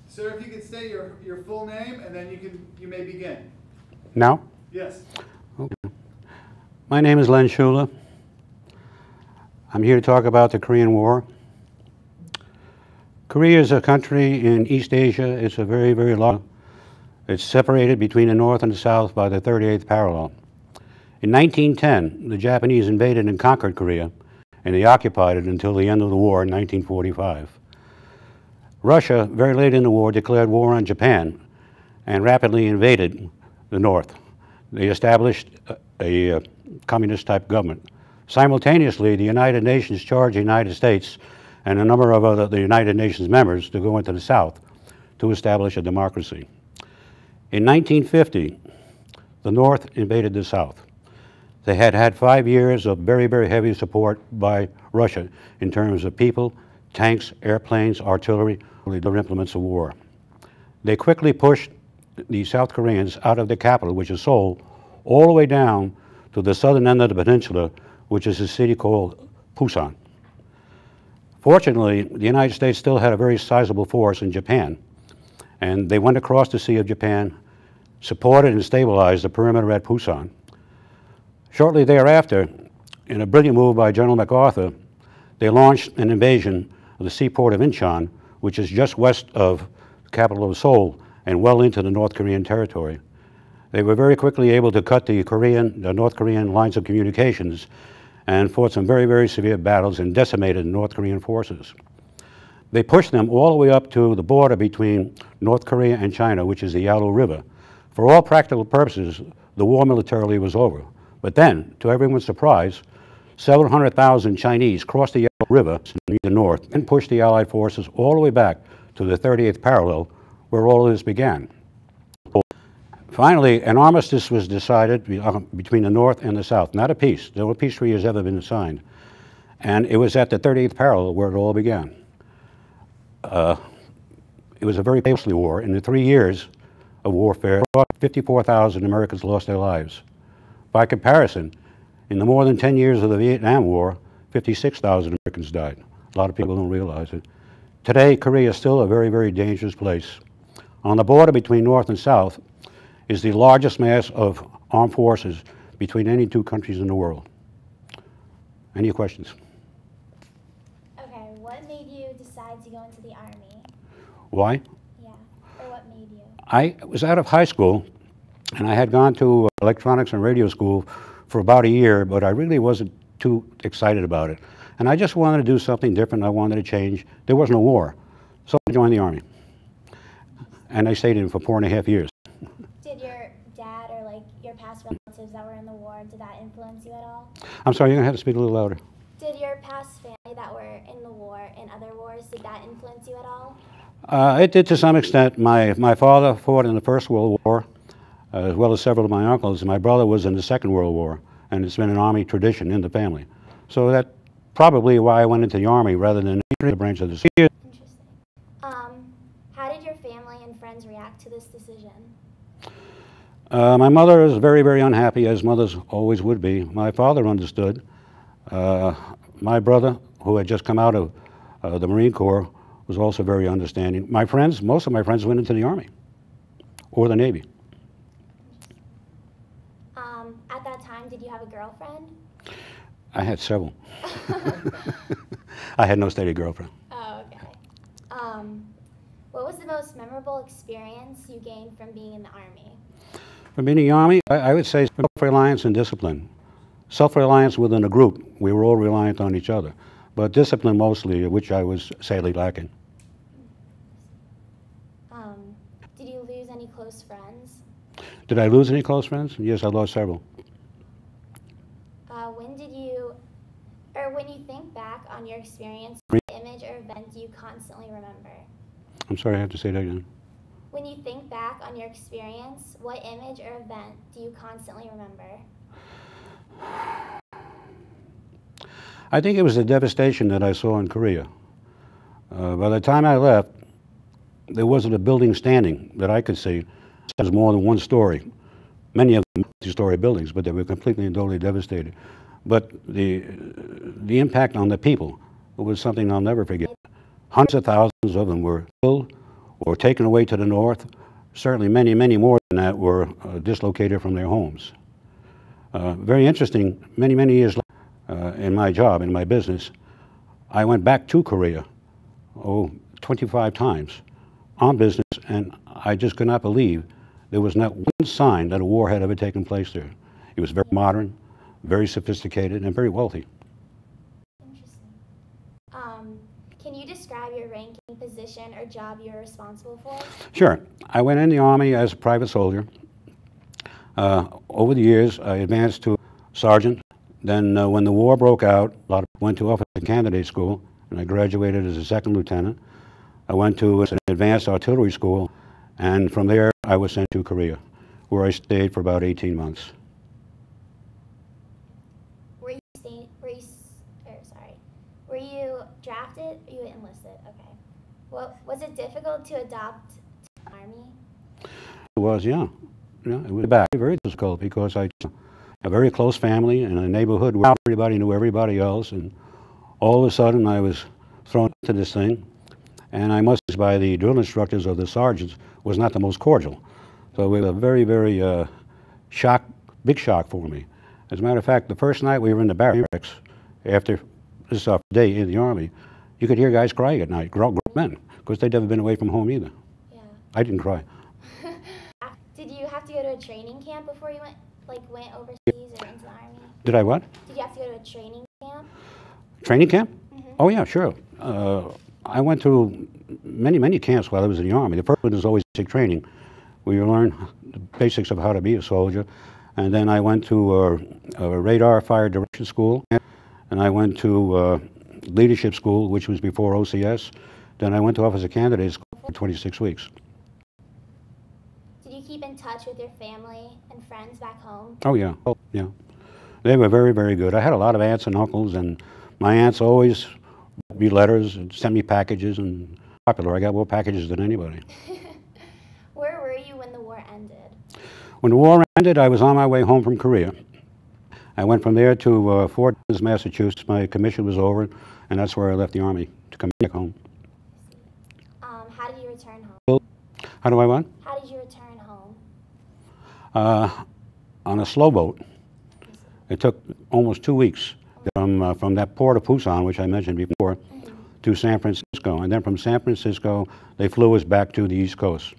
Sir, if you could state your full name, and then you may begin. Now? Yes. Okay. My name is Len Ciulla. I'm here to talk about the Korean War. Korea is a country in East Asia. It's a very, very large. It's separated between the North and the South by the 38th parallel. In 1910, the Japanese invaded and conquered Korea, and they occupied it until the end of the war in 1945. Russia, very late in the war, declared war on Japan and rapidly invaded the North. They established a communist-type government. Simultaneously, the United Nations charged the United States and a number of the United Nations members to go into the South to establish a democracy. In 1950, the North invaded the South. They had had 5 years of very, very heavy support by Russia in terms of people, tanks, airplanes, artillery, other implements of war. They quickly pushed the South Koreans out of the capital, which is Seoul, all the way down to the southern end of the peninsula, which is a city called Busan. Fortunately, the United States still had a very sizable force in Japan, and they went across the Sea of Japan, supported and stabilized the perimeter at Busan. Shortly thereafter, in a brilliant move by General MacArthur, they launched an invasion of the seaport of Incheon, which is just west of the capital of Seoul and well into the North Korean territory. They were very quickly able to cut the North Korean lines of communications and fought some very, very severe battles and decimated the North Korean forces. They pushed them all the way up to the border between North Korea and China, which is the Yalu River. For all practical purposes, the war militarily was over. But then, to everyone's surprise, several 100,000 Chinese crossed the Yalu River in the north and pushed the Allied forces all the way back to the 38th parallel, where all of this began. Finally, an armistice was decided between the North and the South, not a peace. No peace treaty has ever been signed. And it was at the 38th parallel where it all began. It was a very costly war. In the 3 years of warfare, 54,000 Americans lost their lives. By comparison, in the more than 10 years of the Vietnam War, 56,000 Americans died. A lot of people don't realize it. Today, Korea is still a very, very dangerous place. On the border between North and South is the largest mass of armed forces between any two countries in the world. Any questions? Okay, what made you decide to go into the Army? Why? Yeah, or what made you? I was out of high school, and I had gone to electronics and radio school for about a year, but I really wasn't too excited about it. And I just wanted to do something different. I wanted to change. There was no war, so I joined the Army. And I stayed in for 4.5 years. Did your dad or like your past relatives that were in the war, did that influence you at all? I'm sorry, you're going to have to speak a little louder. Did your past family that were in the war, in other wars, did that influence you at all? It did to some extent. My father fought in the First World War, as well as several of my uncles. My brother was in the Second World War, and it's been an Army tradition in the family. So that's probably why I went into the Army rather than the branch of the service. Interesting. How did your family and friends react to this decision? My mother was very, very unhappy, as mothers always would be. My father understood. My brother, who had just come out of the Marine Corps, was also very understanding. My friends, most of my friends went into the Army or the Navy. At that time, did you have a girlfriend? I had several. I had no steady girlfriend. Oh, okay. What was the most memorable experience you gained from being in the Army? From being in the Army, I would say self-reliance and discipline. Self-reliance within a group. We were all reliant on each other. But discipline mostly, which I was sadly lacking. Did you lose any close friends? Did I lose any close friends? Yes, I lost several. When you think back on your experience, what image or event do you constantly remember? I'm sorry, I have to say that again. When you think back on your experience, what image or event do you constantly remember? I think it was the devastation that I saw in Korea. By the time I left, there wasn't a building standing that I could see. It was more than one story. Many of them multi-story buildings, but they were completely and totally devastated. But the impact on the people was something I'll never forget. Hundreds of thousands of them were killed were taken away to the north. Certainly many, many more than that were dislocated from their homes. Very interesting, many, many years later in my job, in my business, I went back to Korea, 25 times on business, and I just could not believe there was not one sign that a war had ever taken place there. It was very modern, very sophisticated, and very wealthy. Interesting. Can you describe your ranking, position, or job you're responsible for? Sure. I went in the Army as a private soldier. Over the years, I advanced to sergeant. Then when the war broke out, a lot of people went to officer candidate school, and I graduated as a second lieutenant. I went to an advanced artillery school, and from there I was sent to Korea, where I stayed for about 18 months. Were you drafted or you enlisted? Okay. Well, was it difficult to adopt to the Army? It was, yeah. It was very difficult because I had a very close family in a neighborhood where everybody knew everybody else, and all of a sudden I was thrown into this thing, and I must say by the drill instructors or the sergeants was not the most cordial. So it was a very, very big shock for me. As a matter of fact, the first night we were in the barracks, after this is our day in the Army, you could hear guys crying at night, grown men, because they'd never been away from home either. Yeah. I didn't cry. Did you have to go to a training camp before you went overseas or into the Army? Did I what? Did you have to go to a training camp? Training camp? Mm-hmm. Oh yeah, sure. I went through many, many camps while I was in the Army. The first one was always basic training. We learned the basics of how to be a soldier. And then I went to a radar fire direction school. And I went to leadership school, which was before OCS. Then I went to officer candidate school for 26 weeks. Did you keep in touch with your family and friends back home? Oh yeah, yeah. They were very, very good. I had a lot of aunts and uncles, and my aunts always wrote me letters and sent me packages, and popular. I got more packages than anybody. Where were you when the war ended? When the war ended, I was on my way home from Korea. I went from there to Fort Worth, Massachusetts. My commission was over, and that's where I left the Army to come back home. How did you return home? How do I what? How did you return home? On a slow boat. It took almost 2 weeks from that port of Busan, which I mentioned before, to San Francisco. And then from San Francisco, they flew us back to the East Coast.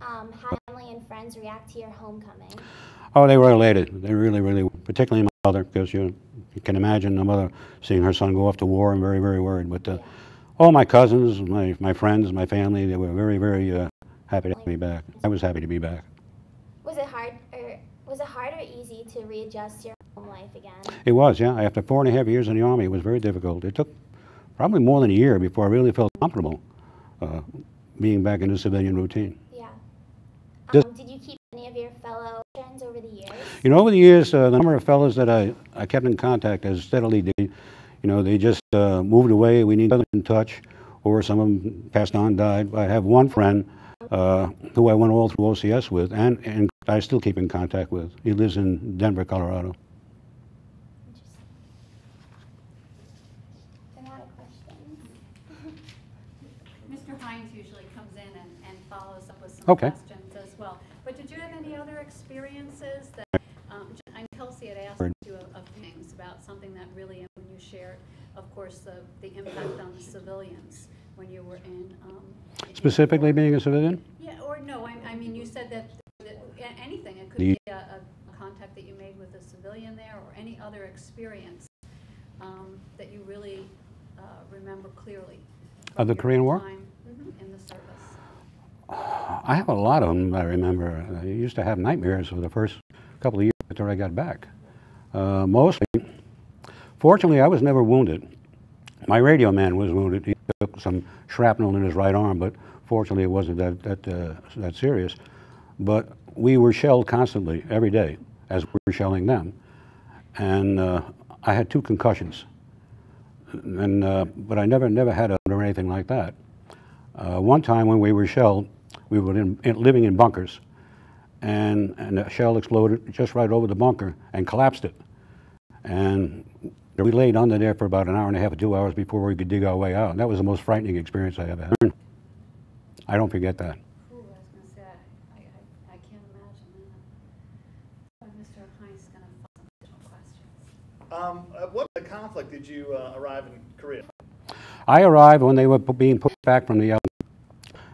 How did family and friends react to your homecoming? Oh, they were elated. They really, really, particularly my mother, because you can imagine a mother seeing her son go off to war and very, very worried. But all my cousins, my friends, my family, they were very, very happy to have me back. I was happy to be back. Was it hard or easy to readjust to your home life again? It was, yeah. After 4.5 years in the Army, it was very difficult. It took probably more than a year before I really felt comfortable being back in the civilian routine. Yeah. Did you keep any of your fellow friends over the years? You know, over the years, the number of fellows that I kept in contact as steadily did, they just moved away. We need to be in touch, or some of them passed on, died. I have one friend who I went all through OCS with, and I still keep in contact with. He lives in Denver, Colorado. Interesting. Any other questions? Mr. Hines usually comes in and follows up with some Okay. questions as well. But did you have any other experiences that, and Kelsey had asked you of things about something that really, when you shared, of course, the impact on the civilians when you were in... Specifically being a civilian? Yeah, or no, I mean, you said that anything, it could be a contact that you made with a civilian there, or any other experience that you really remember clearly. Of the Korean War? Time, in the service. I have a lot of them I remember. I used to have nightmares for the first couple of years after I got back. Mostly, fortunately, I was never wounded. My radio man was wounded. He took some shrapnel in his right arm, but fortunately it wasn't that serious. But we were shelled constantly, every day, as we were shelling them. And I had 2 concussions. But I never had or anything like that. One time when we were shelled, we were living in bunkers, and a shell exploded just right over the bunker and collapsed it. And we laid under there for about an hour and a half or 2 hours before we could dig our way out. And that was the most frightening experience I ever had. I don't forget that. Ooh, I was gonna say, I can't imagine that. Mr. Heinz is gonna follow some additional questions. At what conflict did you arrive in Korea? I arrived when they were being put back from the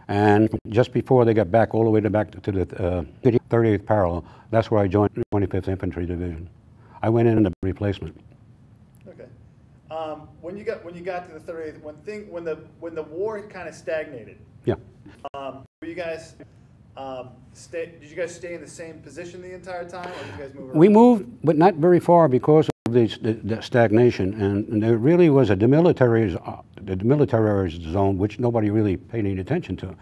and just before they got back all the way back to the 38th parallel, that's where I joined the 25th Infantry Division. I went in the replacement. Okay. When you got to the 38th, when the war kind of stagnated. Yeah. Were you guys did you guys stay in the same position the entire time, or did you guys move around? We moved, but not very far because of the stagnation, and there really was a demilitarized zone which nobody really paid any attention to.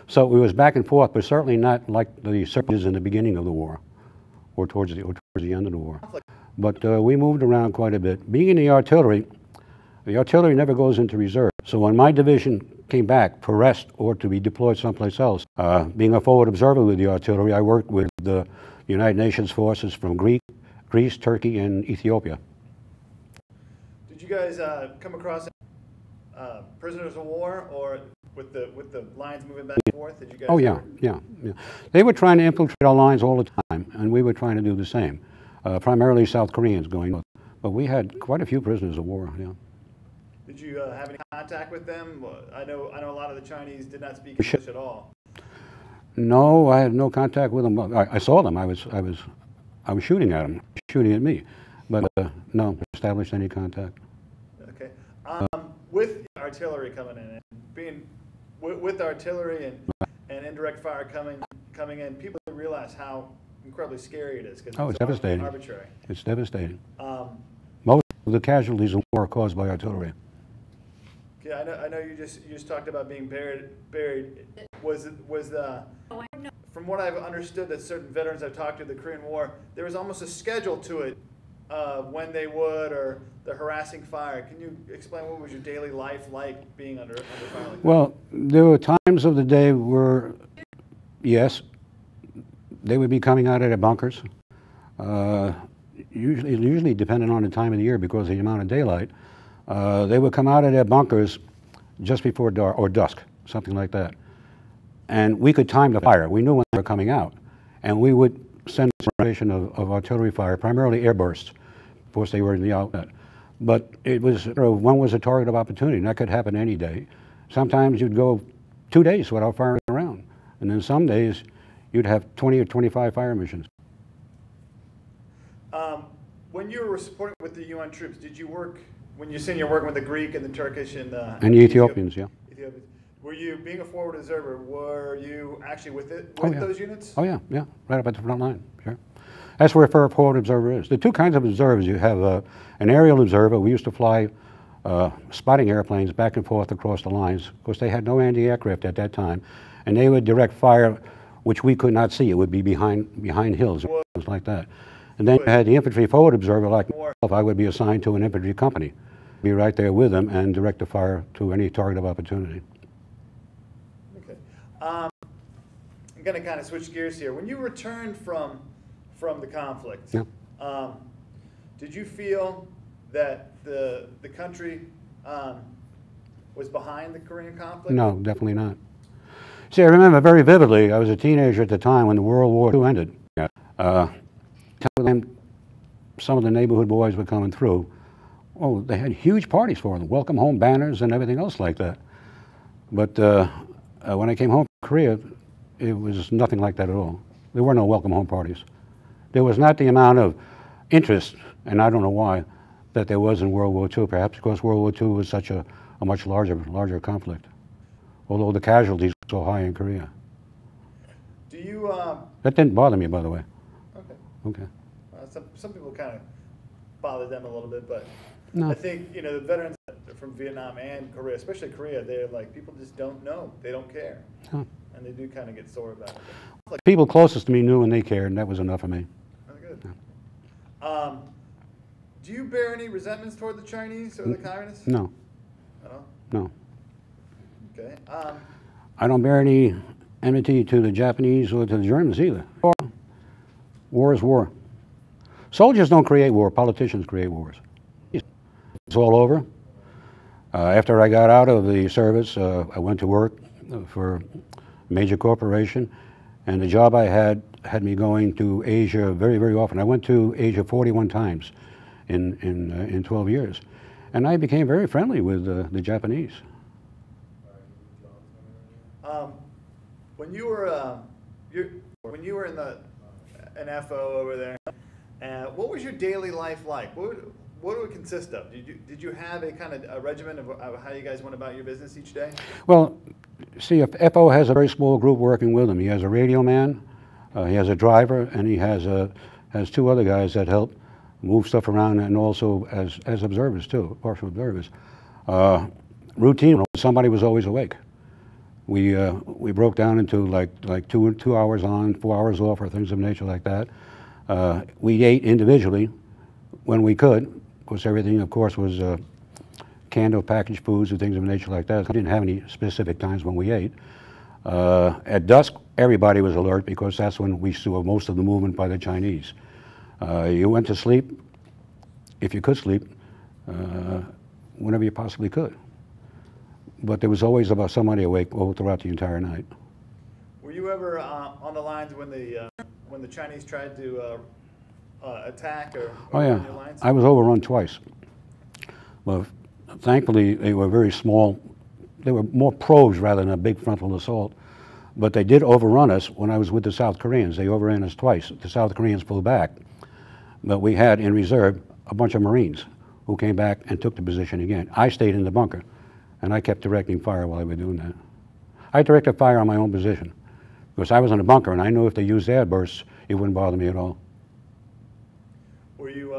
So it was back and forth, but certainly not like the surges in the beginning of the war, or towards the end of the war. But we moved around quite a bit. Being in the artillery never goes into reserve. So when my division came back for rest or to be deployed someplace else, being a forward observer with the artillery, I worked with the United Nations forces from Greece, Turkey, and Ethiopia. Did you guys come across prisoners of war, or with the lines moving back and forth? Did you guys? Oh yeah. They were trying to infiltrate our lines all the time, and we were trying to do the same. Primarily South Koreans going north, but we had quite a few prisoners of war. Yeah. Did you have any contact with them? I know a lot of the Chinese did not speak English at all. No, I had no contact with them. I saw them. I was shooting at them, shooting at me, but no, established any contact. Okay. With artillery coming in, and being with artillery and indirect fire coming in, people realize how incredibly scary it is, because it's devastating. Arbitrary. It's devastating. Most of the casualties in war are caused by artillery. Yeah, I know you just talked about being buried. From what I've understood, that certain veterans I've talked to the Korean War, there was almost a schedule to it, when they would, or the harassing fire. Can you explain what was your daily life like being under fire like that? Well, there were times of the day where, yes, they would be coming out of their bunkers. Usually depending on the time of the year because of the amount of daylight. They would come out of their bunkers just before dark or dusk, something like that. And we could time the fire. We knew when they were coming out. And we would send a generation of artillery fire, primarily airbursts. Of course, they were in the outlet. But it was, one was a target of opportunity, and that could happen any day. Sometimes you'd go 2 days without firing around. And then some days, you'd have 20 or 25 fire missions. When you were supporting with the UN troops, did you work, when you're saying you're working with the Greek and the Turkish and the Ethiopians, yeah. Ethiopians, were you, being a forward observer, were you actually with those units? Oh yeah, right up at the front line, sure. That's where a forward observer is. The two kinds of observers, you have an aerial observer. We used to fly spotting airplanes back and forth across the lines. Of course, they had no anti-aircraft at that time, and they would direct fire, which we could not see. It would be behind hills or things like that. And then you had the infantry forward observer like myself. I would be assigned to an infantry company, be right there with them and direct the fire to any target of opportunity. Okay. I'm going to kind of switch gears here. When you returned from the conflict, yeah. Did you feel that the country was behind the Korean conflict? No, definitely not. See, I remember very vividly, I was a teenager at the time when the World War II ended. Some of the neighborhood boys were coming through. Oh, they had huge parties for them, welcome home banners and everything else like that. But when I came home from Korea, it was nothing like that at all. There were no welcome home parties. There was not the amount of interest, and I don't know why, that there was in World War II, perhaps because World War II was such a much larger conflict, although the casualties were so high in Korea. Do you... That didn't bother me, by the way. Okay. Some people kind of bother them a little bit, but no. I think, you know, the veterans from Vietnam and Korea, especially Korea, they're like, people just don't know. They don't care. Huh. And they do kind of get sore about it. Like, people closest to me knew and they cared, and that was enough for me. That's good. Yeah. Do you bear any resentments toward the Chinese or the communists? No. At all? No. Okay. I don't bear any enmity to the Japanese or to the Germans either. War is war. Soldiers don't create war, politicians create wars. It's all over. After I got out of the service, I went to work for major corporation, and the job I had me going to Asia very, very often. I went to Asia 41 times in 12 years, and I became very friendly with the Japanese. When you were when you were in an FO over there, what was your daily life like? What would it consist of? Did you have a kind of a regimen of how you guys went about your business each day? Well, see, if FO has a very small group working with him. He has a radio man, he has a driver, and he has two other guys that help move stuff around, and also as observers too, partial observers. Routine, somebody was always awake. We broke down into like 2 hours on, 4 hours off, or things of nature like that. We ate individually when we could, because everything, of course, was canned or packaged foods and things of nature like that. I didn't have any specific times when we ate. At dusk, everybody was alert, because that's when we saw most of the movement by the Chinese. You went to sleep, if you could sleep, whenever you possibly could. But there was always about somebody awake all throughout the entire night. Were you ever on the lines when the Chinese tried to attack or overrun your lines? I was overrun twice. Well, thankfully, they were very small. They were more probes rather than a big frontal assault. But they did overrun us when I was with the South Koreans. They overran us twice. The South Koreans pulled back. But we had in reserve a bunch of Marines who came back and took the position again. I stayed in the bunker, and I kept directing fire while they were doing that. I directed fire on my own position, because I was in a bunker, and I knew if they used air bursts, it wouldn't bother me at all. Were you,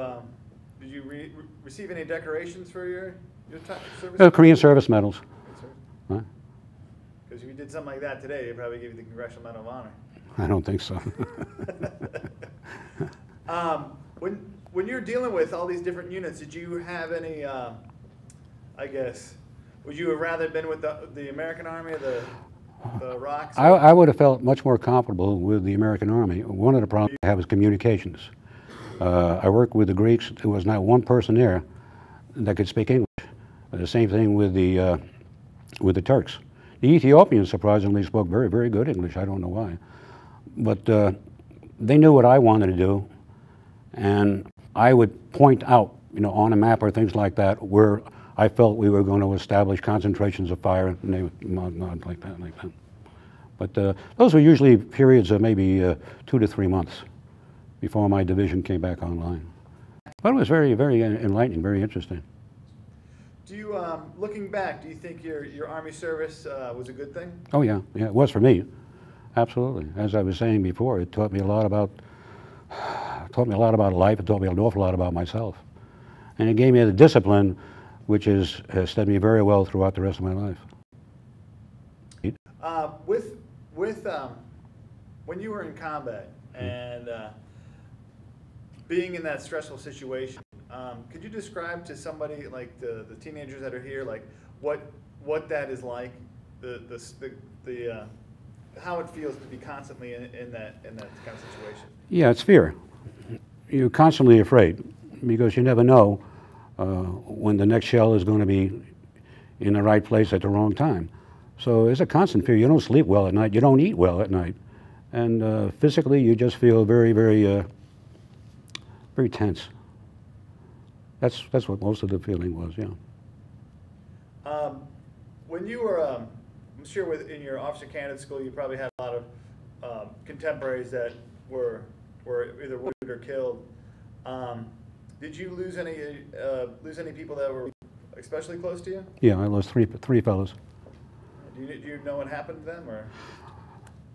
did you receive any decorations for your service? Korean service medals. Huh? Because if you did something like that today, they'd probably give you the Congressional Medal of Honor. I don't think so. When you're dealing with all these different units, did you have any, I guess, would you have rather been with the American Army or the ROCs? I would have felt much more comfortable with the American Army. One of the problems I have is communications. I worked with the Greeks. There was not one person there that could speak English. The same thing with the Turks. The Ethiopians surprisingly spoke very, very good English. I don't know why. But they knew what I wanted to do, and I would point out, on a map or things like that, where I felt we were going to establish concentrations of fire, and they would nod like that, like that. But those were usually periods of maybe 2 to 3 months before my division came back online. But it was very, very enlightening, very interesting. Do you, looking back, do you think your Army service was a good thing? Oh yeah, it was for me, absolutely. As I was saying before, it taught me a lot about life. It taught me an awful lot about myself, and it gave me the discipline, which has steadied me very well throughout the rest of my life. When you were in combat and being in that stressful situation, could you describe to somebody like the teenagers that are here, like what that is like, how it feels to be constantly in that kind of situation? Yeah, it's fear. You're constantly afraid, because you never know when the next shell is going to be in the right place at the wrong time. So it's a constant fear. You don't sleep well at night. You don't eat well at night. And physically, you just feel very, very, very tense. That's what most of the feeling was, yeah. When you were, I'm sure in your officer candidate school, you probably had a lot of contemporaries that were either wounded or killed. Did you lose any people that were especially close to you? Yeah, I lost three fellows. Do you know what happened to them, or?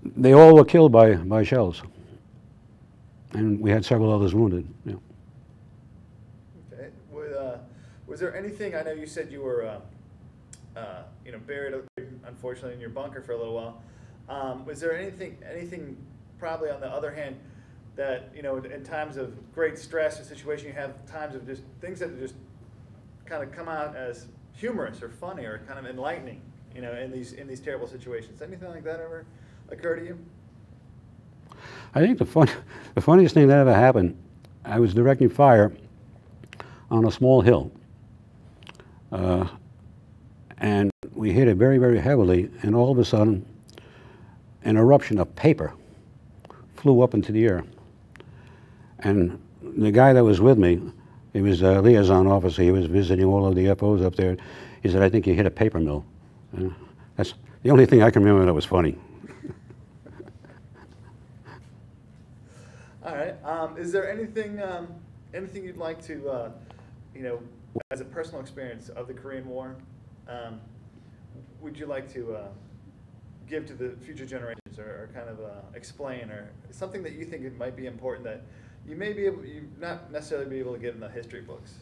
They all were killed by shells, and we had several others wounded. Yeah. Okay. Was there anything? I know you said you were, buried, unfortunately, in your bunker for a little while. Was there anything? Probably on the other hand, that in times of great stress or situation, you have times of just things that just kind of come out as humorous or funny or kind of enlightening, in these terrible situations. Anything like that ever occur to you? I think the funniest thing that ever happened, I was directing fire on a small hill, and we hit it very, very heavily, and all of a sudden, an eruption of paper flew up into the air. And the guy that was with me, he was a liaison officer, he was visiting all of the FOs up there. He said, "I think you hit a paper mill." That's the only thing I can remember that was funny. All right. Is there anything you'd like to, you know, as a personal experience of the Korean War, would you like to give to the future generations, or kind of explain, or something that you think it might be important that you may be able, you not necessarily be able to get in the history books?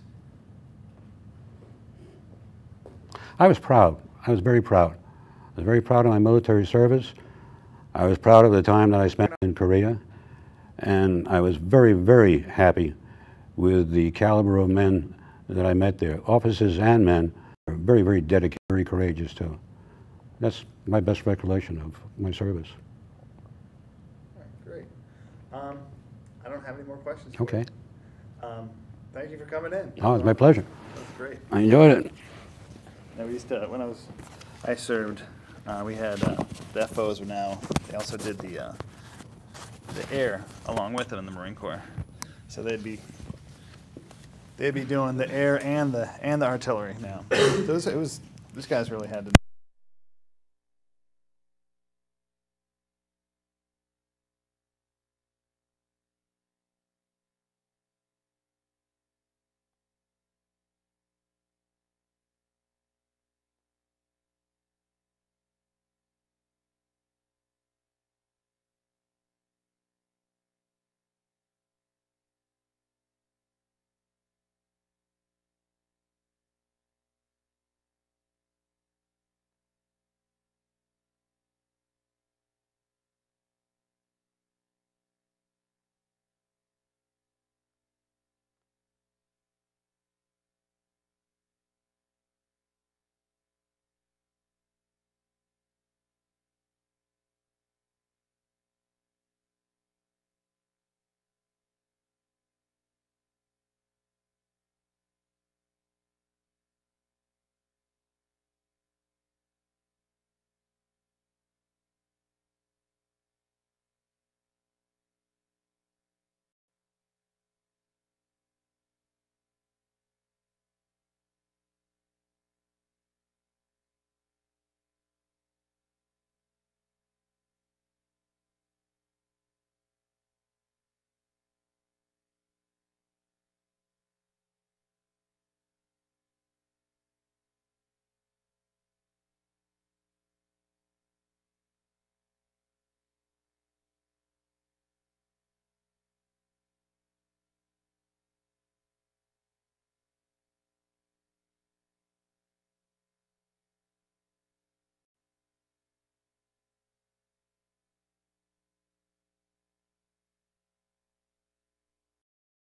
I was proud. I was very proud. I was very proud of my military service. I was proud of the time that I spent in Korea. And I was very, very happy with the caliber of men that I met there. Officers and men are very, very dedicated, very courageous too. That's my best recollection of my service. All right, great. I don't have any more questions for Okay. you. Thank you for coming in. Oh, it's my pleasure. That was great. I enjoyed it. Now we used to, when I served, we had the FOs were now, they also did the air along with it in the Marine Corps. So they'd be doing the air and the artillery now. So those guys really had to